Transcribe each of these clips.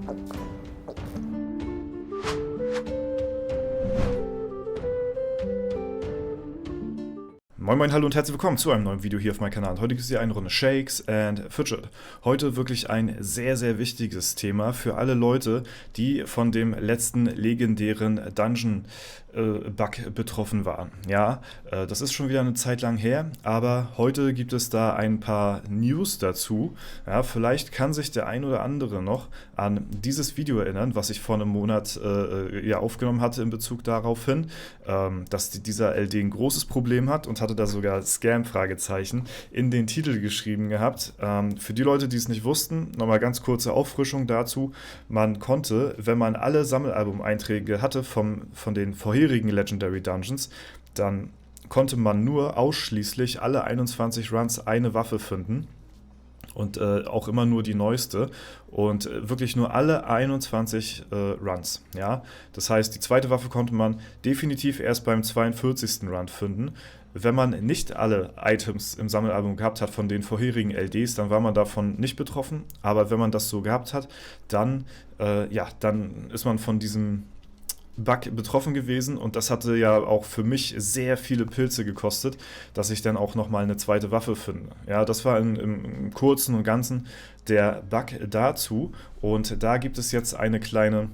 Moin Moin, hallo und herzlich willkommen zu einem neuen Video hier auf meinem Kanal. Heute gibt es hier eine Runde Shakes and Fidget. Heute wirklich ein sehr, sehr wichtiges Thema für alle Leute, die von dem letzten legendären Dungeon-Bug betroffen waren. Ja, das ist schon wieder eine Zeit lang her, aber heute gibt es da ein paar News dazu. Ja, vielleicht kann sich der ein oder andere noch an dieses Video erinnern, was ich vor einem Monat aufgenommen hatte in Bezug darauf hin, dass dieser LD ein großes Problem hat und hatte da sogar Scam-Fragezeichen in den Titel geschrieben gehabt. Für die Leute, die es nicht wussten, nochmal ganz kurze Auffrischung dazu. Man konnte, wenn man alle Sammelalbum-Einträge hatte von den vorherigen Legendary Dungeons, dann konnte man nur ausschließlich alle 21 Runs eine Waffe finden. Und auch immer nur die neueste und wirklich nur alle 21 Runs. Ja? Das heißt, die zweite Waffe konnte man definitiv erst beim 42. Run finden. Wenn man nicht alle Items im Sammelalbum gehabt hat von den vorherigen LDs, dann war man davon nicht betroffen. Aber wenn man das so gehabt hat, dann ist man von diesem Bug betroffen gewesen und das hatte ja auch für mich sehr viele Pilze gekostet, dass ich dann auch nochmal eine zweite Waffe finde. Ja, das war im Kurzen und Ganzen der Bug dazu und da gibt es jetzt eine kleine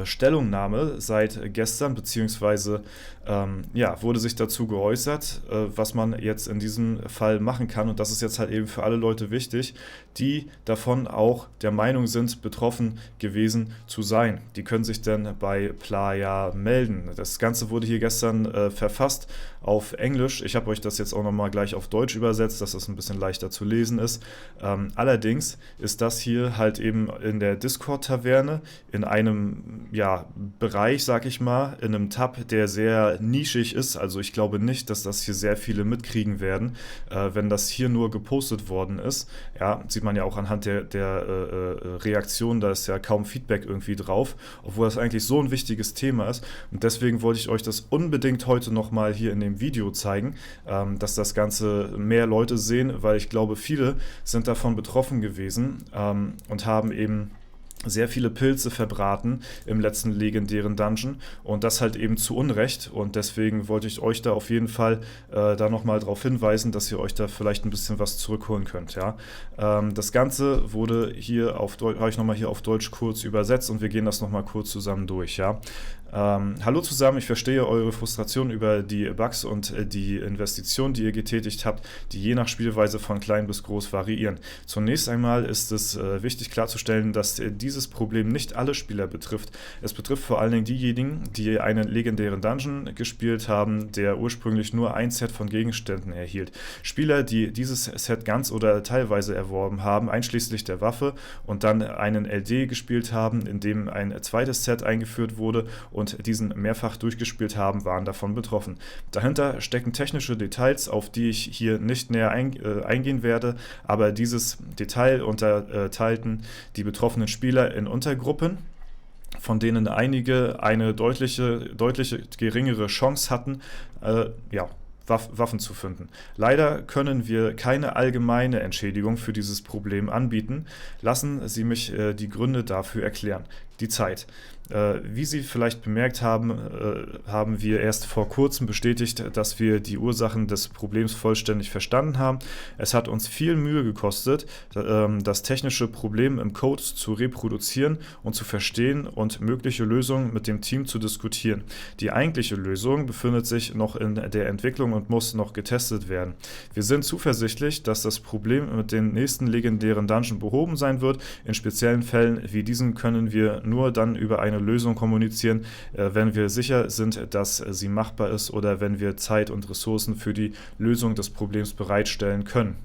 Stellungnahme seit gestern, beziehungsweise wurde sich dazu geäußert, was man jetzt in diesem Fall machen kann. Und das ist jetzt halt eben für alle Leute wichtig, die davon auch der Meinung sind, betroffen gewesen zu sein. Die können sich dann bei Playa melden. Das Ganze wurde hier gestern verfasst auf Englisch. Ich habe euch das jetzt auch nochmal gleich auf Deutsch übersetzt, dass das ein bisschen leichter zu lesen ist. Allerdings ist das hier halt eben in der Discord-Taverne in einem Bereich, sag ich mal, in einem Tab, der sehr nischig ist. Also ich glaube nicht, dass das hier sehr viele mitkriegen werden, wenn das hier nur gepostet worden ist. Ja, sieht man ja auch anhand der Reaktion, da ist ja kaum Feedback irgendwie drauf, obwohl das eigentlich so ein wichtiges Thema ist. Und deswegen wollte ich euch das unbedingt heute nochmal hier in dem Video zeigen, dass das Ganze mehr Leute sehen, weil ich glaube, viele sind davon betroffen gewesen und haben eben sehr viele Pilze verbraten im letzten legendären Dungeon und das halt eben zu Unrecht und deswegen wollte ich euch da auf jeden Fall da nochmal darauf hinweisen, dass ihr euch da vielleicht ein bisschen was zurückholen könnt. Ja? Das Ganze wurde hier habe ich nochmal hier auf Deutsch kurz übersetzt und wir gehen das nochmal kurz zusammen durch. Ja? Hallo zusammen, ich verstehe eure Frustration über die Bugs und die Investitionen, die ihr getätigt habt, die je nach Spielweise von klein bis groß variieren. Zunächst einmal ist es wichtig klarzustellen, dass dieses Problem nicht alle Spieler betrifft. Es betrifft vor allen Dingen diejenigen, die einen legendären Dungeon gespielt haben, der ursprünglich nur ein Set von Gegenständen erhielt. Spieler, die dieses Set ganz oder teilweise erworben haben, einschließlich der Waffe und dann einen LD gespielt haben, in dem ein zweites Set eingeführt wurde und diesen mehrfach durchgespielt haben, waren davon betroffen. Dahinter stecken technische Details, auf die ich hier nicht näher eingehen werde, aber dieses Detail unterteilten die betroffenen Spieler in Untergruppen, von denen einige eine deutlich geringere Chance hatten, Waffen zu finden. Leider können wir keine allgemeine Entschädigung für dieses Problem anbieten. Lassen Sie mich die Gründe dafür erklären. Die Zeit. Wie Sie vielleicht bemerkt haben, haben wir erst vor kurzem bestätigt, dass wir die Ursachen des Problems vollständig verstanden haben. Es hat uns viel Mühe gekostet, das technische Problem im Code zu reproduzieren und zu verstehen und mögliche Lösungen mit dem Team zu diskutieren. Die eigentliche Lösung befindet sich noch in der Entwicklung und muss noch getestet werden. Wir sind zuversichtlich, dass das Problem mit dem nächsten legendären Dungeon behoben sein wird. In speziellen Fällen wie diesen können wir nur dann über eine Lösung kommunizieren, wenn wir sicher sind, dass sie machbar ist oder wenn wir Zeit und Ressourcen für die Lösung des Problems bereitstellen können.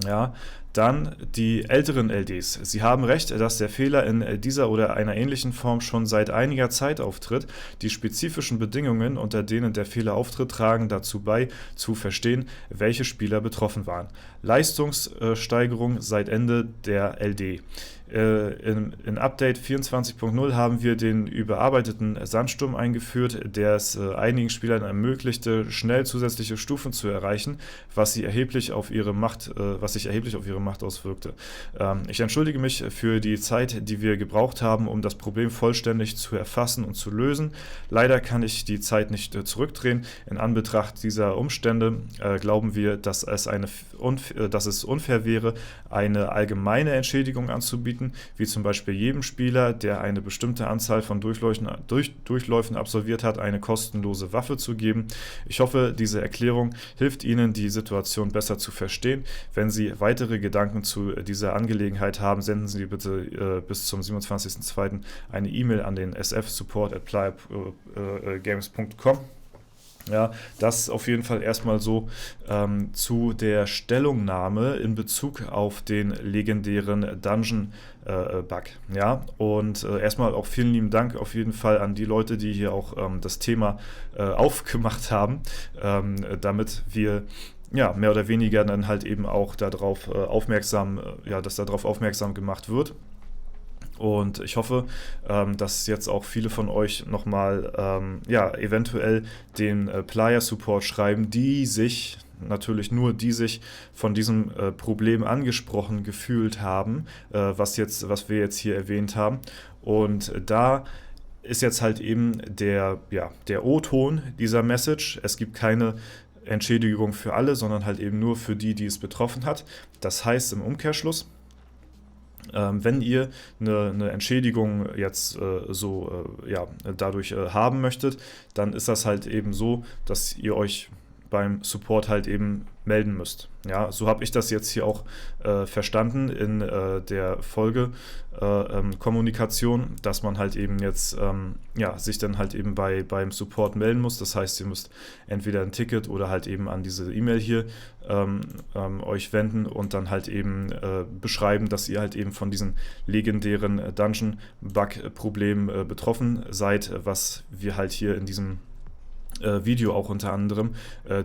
Ja, dann die älteren LDs. Sie haben recht, dass der Fehler in dieser oder einer ähnlichen Form schon seit einiger Zeit auftritt. Die spezifischen Bedingungen, unter denen der Fehler auftritt, tragen dazu bei, zu verstehen, welche Spieler betroffen waren. Leistungssteigerung seit Ende der LD. In Update 24.0 haben wir den überarbeiteten Sandsturm eingeführt, der es einigen Spielern ermöglichte, schnell zusätzliche Stufen zu erreichen, was sich erheblich auf ihre Macht Macht auswirkte. Ich entschuldige mich für die Zeit, die wir gebraucht haben, um das Problem vollständig zu erfassen und zu lösen. Leider kann ich die Zeit nicht zurückdrehen. In Anbetracht dieser Umstände glauben wir, dass es unfair wäre, eine allgemeine Entschädigung anzubieten, wie zum Beispiel jedem Spieler, der eine bestimmte Anzahl von Durchläufen absolviert hat, eine kostenlose Waffe zu geben. Ich hoffe, diese Erklärung hilft Ihnen, die Situation besser zu verstehen. Wenn Sie weitere Gedanken zu dieser Angelegenheit haben, senden Sie bitte bis zum 27.02. eine E-Mail an den sfsupport@plygames.com. Ja, das auf jeden Fall erstmal so zu der Stellungnahme in Bezug auf den legendären Dungeon-Bug. Ja, und erstmal auch vielen lieben Dank auf jeden Fall an die Leute, die hier auch das Thema aufgemacht haben, damit wir ja, mehr oder weniger dann halt eben auch darauf dass darauf aufmerksam gemacht wird. Und ich hoffe, dass jetzt auch viele von euch nochmal eventuell den Playa-Support schreiben, natürlich nur die sich von diesem Problem angesprochen gefühlt haben, was wir jetzt hier erwähnt haben. Und da ist jetzt halt eben der O-Ton dieser Message. Es gibt keine Entschädigung für alle, sondern halt eben nur für die es betroffen hat. Das heißt im Umkehrschluss, wenn ihr eine Entschädigung jetzt dadurch haben möchtet, dann ist das halt eben so, dass ihr euch beim Support halt eben melden müsst. Ja, so habe ich das jetzt hier auch verstanden in der Folge Kommunikation, dass man halt eben jetzt sich dann halt eben beim Support melden muss. Das heißt, ihr müsst entweder ein Ticket oder halt eben an diese E-Mail hier euch wenden und dann halt eben beschreiben, dass ihr halt eben von diesem legendären Dungeon-Bug-Problem betroffen seid, was wir halt hier in diesem Video auch unter anderem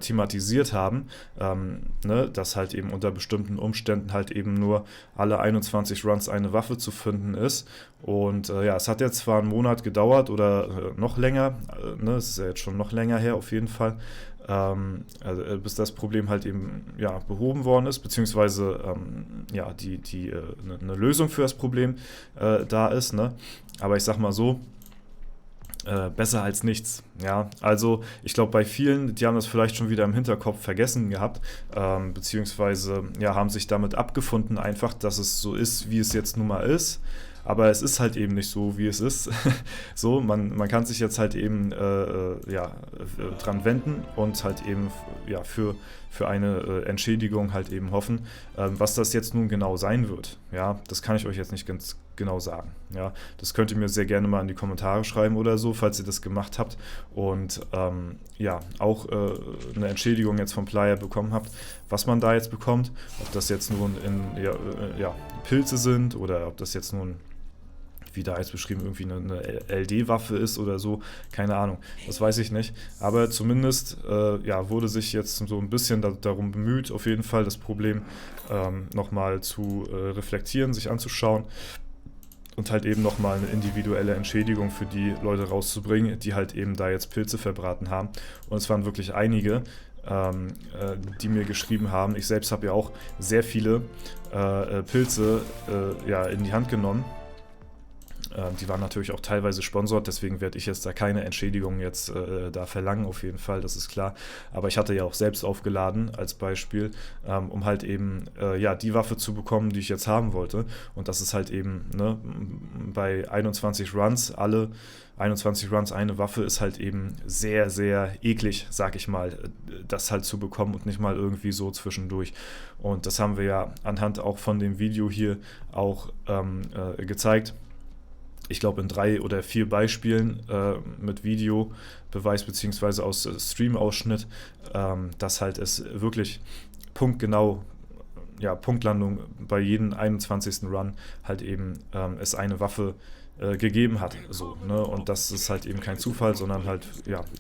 thematisiert haben, dass halt eben unter bestimmten Umständen halt eben nur alle 21 Runs eine Waffe zu finden ist. Und es hat jetzt zwar einen Monat gedauert oder noch länger, es ist ja jetzt schon noch länger her auf jeden Fall, bis das Problem halt eben behoben worden ist, beziehungsweise eine Lösung für das Problem da ist. Ne? Aber ich sag mal so, besser als nichts. Ja, also ich glaube bei vielen, die haben das vielleicht schon wieder im Hinterkopf vergessen gehabt, beziehungsweise haben sich damit abgefunden einfach, dass es so ist, wie es jetzt nun mal ist. Aber es ist halt eben nicht so, wie es ist. So, man kann sich jetzt halt eben dran wenden und halt eben für eine Entschädigung halt eben hoffen. Was das jetzt nun genau sein wird, das kann ich euch jetzt nicht ganz genau sagen. Ja, das könnt ihr mir sehr gerne mal in die Kommentare schreiben oder so, falls ihr das gemacht habt und auch eine Entschädigung jetzt vom Playa bekommen habt, was man da jetzt bekommt, ob das jetzt nun Pilze sind oder ob das jetzt nun, wie da jetzt beschrieben, irgendwie eine LD-Waffe ist oder so, keine Ahnung, das weiß ich nicht, aber zumindest wurde sich jetzt so ein bisschen darum bemüht, auf jeden Fall das Problem nochmal zu reflektieren, sich anzuschauen und halt eben nochmal eine individuelle Entschädigung für die Leute rauszubringen, die halt eben da jetzt Pilze verbraten haben. Und es waren wirklich einige, die mir geschrieben haben. Ich selbst habe ja auch sehr viele Pilze in die Hand genommen. Die waren natürlich auch teilweise sponsort, deswegen werde ich jetzt da keine Entschädigung jetzt da verlangen, auf jeden Fall, das ist klar. Aber ich hatte ja auch selbst aufgeladen als Beispiel, um halt eben die Waffe zu bekommen, die ich jetzt haben wollte. Und das ist halt eben bei 21 Runs, alle 21 Runs eine Waffe ist halt eben sehr, sehr eklig, sag ich mal, das halt zu bekommen und nicht mal irgendwie so zwischendurch. Und das haben wir ja anhand auch von dem Video hier auch gezeigt. Ich glaube in 3 oder 4 Beispielen mit Videobeweis beziehungsweise aus Stream-Ausschnitt, dass halt es wirklich punktgenau, Punktlandung bei jedem 21. Run halt eben es eine Waffe gegeben hat. So, ne? Und das ist halt eben kein Zufall, sondern halt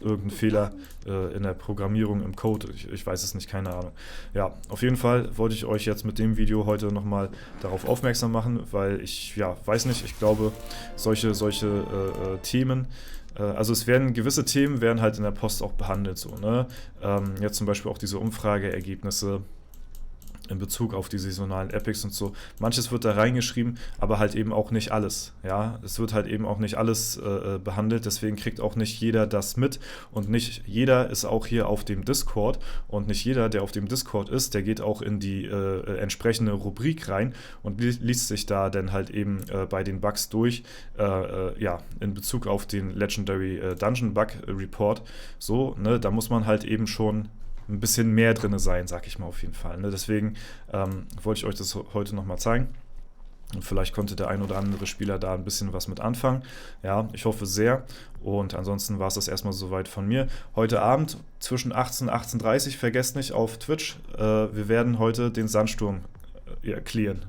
irgendein Fehler in der Programmierung, im Code. Ich weiß es nicht, keine Ahnung. Ja, auf jeden Fall wollte ich euch jetzt mit dem Video heute nochmal darauf aufmerksam machen, weil ich weiß nicht, ich glaube, solche Themen, also gewisse Themen werden halt in der Post auch behandelt, so, ne? Jetzt zum Beispiel auch diese Umfrageergebnisse, in Bezug auf die saisonalen Epics und so. Manches wird da reingeschrieben, aber halt eben auch nicht alles. Ja, es wird halt eben auch nicht alles behandelt, deswegen kriegt auch nicht jeder das mit und nicht jeder ist auch hier auf dem Discord und nicht jeder, der auf dem Discord ist, der geht auch in die entsprechende Rubrik rein und liest sich da dann halt eben bei den Bugs durch, ja, in Bezug auf den Legendary Dungeon Bug Report. So, ne, da muss man halt eben schon ein bisschen mehr drin sein, sag ich mal auf jeden Fall. Ne? Deswegen wollte ich euch das heute nochmal zeigen. Und vielleicht konnte der ein oder andere Spieler da ein bisschen was mit anfangen. Ja, ich hoffe sehr. Und ansonsten war es das erstmal soweit von mir. Heute Abend zwischen 18 und 18:30 Uhr, vergesst nicht auf Twitch, wir werden heute den Sandsturm clearen.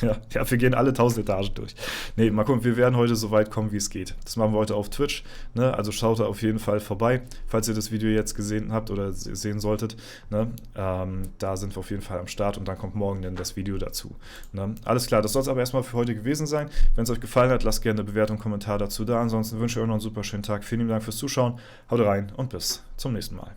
Ja, wir gehen alle 1000 Etagen durch. Ne, mal gucken, wir werden heute so weit kommen, wie es geht. Das machen wir heute auf Twitch, ne? Also schaut da auf jeden Fall vorbei, falls ihr das Video jetzt gesehen habt oder sehen solltet. Ne? Da sind wir auf jeden Fall am Start und dann kommt morgen dann das Video dazu. Ne? Alles klar, das soll es aber erstmal für heute gewesen sein. Wenn es euch gefallen hat, lasst gerne eine Bewertung, einen Kommentar dazu da. Ansonsten wünsche ich euch noch einen super schönen Tag. Vielen Dank fürs Zuschauen. Haut rein und bis zum nächsten Mal.